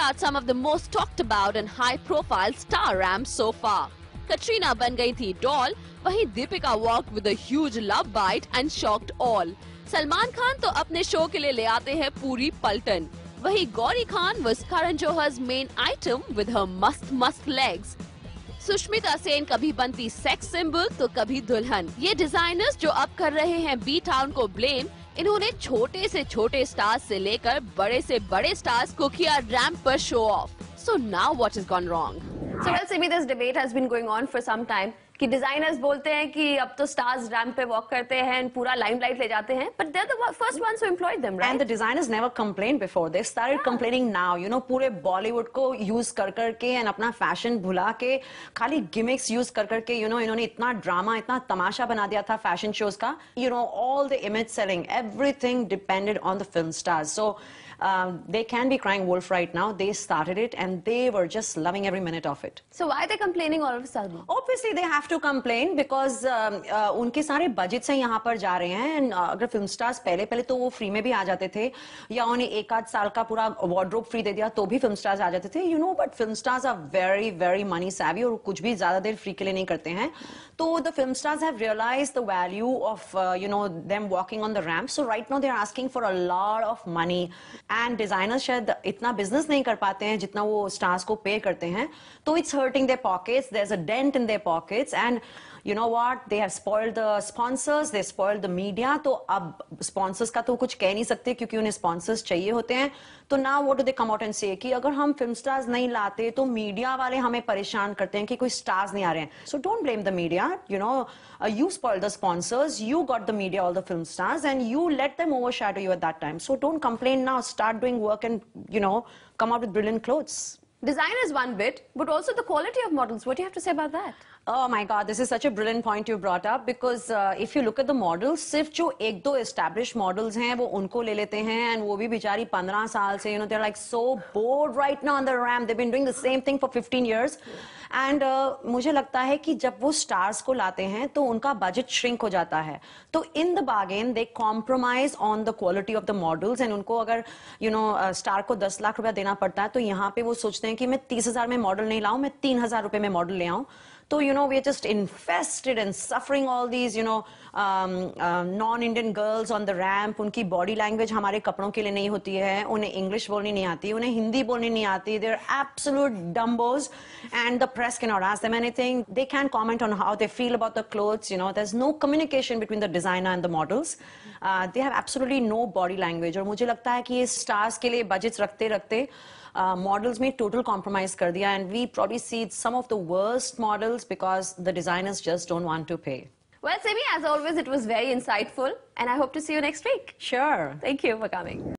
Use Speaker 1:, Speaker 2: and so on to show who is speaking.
Speaker 1: out some of the most talked about and high-profile star ramps so far. Katrina बन गई थी doll, वहीं Deepika walked with a huge love bite and shocked all. Salman Khan तो अपने show के लिए ले आते हैं पूरी पलटन. वहीं Gauri Khan was Karan Johar's main item with her must legs. Sushmita Sen कभी बनती सेक्स सिंबल तो कभी दुल्हन. ये डिजाइनर्स जो अब कर रहे हैं बी टाउन को ब्लेम, इन्होंने छोटे से छोटे स्टार्स से लेकर बड़े से बड़े स्टार्स को किया रैंप पर show off. So now what has gone wrong?
Speaker 2: So well, Simi, this debate has been going on for some time. कि डिजाइनर्स बोलते हैं कि अब तो स्टार्स रैंप पे वॉक करते हैं and पूरा लाइमलाइट ले जाते हैं, but they're the first ones who employed them, right?
Speaker 3: And the designers never complained before. They started complaining now. You know, पूरे बॉलीवुड को यूज कर करके and अपना फैशन भुला के खाली गिमिक्स यूज कर करके इन्होंने इतना ड्रामा, इतना तमाशा बना दिया था फैशन शोज का. All the image selling, everything depended on the film stars. So they can be crying wolf right now. They started it and they were just loving every minute of it.
Speaker 2: So why are they complaining all of a sudden?
Speaker 3: Obviously they have to complain because उनके सारे budget से यहाँ पर जा रहे हैं. And अगर film stars पहले तो वो फ्री में भी आ जाते थे या उन्हें एक आध साल का पूरा वार्डरोब फ्री दे दिया तो भी फिल्म स्टार्स आ जाते थे. But film stars are very very money savvy और कुछ भी ज्यादा देर फ्री के लिए नहीं करते हैं. तो the film stars have realized the value of them walking on the ramp. So right now they are asking for a lot of money. And designers शायद इतना बिजनेस नहीं कर पाते हैं जितना वो स्टार्स को पे करते हैं. तो it's hurting their pockets. There's a dent in their pockets. And you know what? They have spoiled the sponsors. They spoiled the media. तो अब sponsors का तो कुछ कह नहीं सकते क्योंकि उन्हें sponsors चाहिए होते हैं. तो now what do they come out and say कि अगर हम film stars नहीं लाते तो मीडिया वाले हमें परेशान करते हैं कि कोई stars नहीं आ रहे हैं. So don't blame the media. You spoiled the sponsors. You got the media, all the film stars, and you let them overshadow you at that time. So don't complain now. Start doing work and come out with brilliant clothes.
Speaker 2: Designers one bit, but also the quality of models. What do you have to say about that?
Speaker 3: Oh my God, this is such a brilliant point you brought up because if you look at the models, सिर्फ जो एक दो established models हैं वो उनको ले लेते हैं and वो भी बेचारी 15 साल से they're like so bored right now on the ramp. They've been doing the same thing for 15 years. And मुझे लगता है कि जब वो stars को लाते हैं तो उनका budget shrink हो जाता है. तो in the bargain they compromise on the quality of the models and उनको अगर star को 10 लाख रुपया देना पड़ता है तो यहाँ पे वो सोचते हैं कि मैं 30,000 में मॉडल नहीं लाऊं, मैं 3,000 रुपए में मॉडल ले आऊं. So, we are just infested and suffering all these, non-Indian girls on the ramp. उनकी body language हमारे कपड़ों के लिए नहीं होती है. उन्हें English बोलनी नहीं आती. उन्हें हिंदी बोलनी नहीं आती. They're absolute dumbos and the press cannot ask them anything. They can't comment on how they feel about the clothes. There's no communication between the designer and the models. They have absolutely no body language. और मुझे लगता है कि ये stars के लिए budgets रखते models में total compromise कर दिया and we probably see some of the worst models because the designers just don't want to pay.
Speaker 2: Well, Simi, as always, it was very insightful and I hope to see you next week.
Speaker 3: Sure.
Speaker 2: Thank you for coming.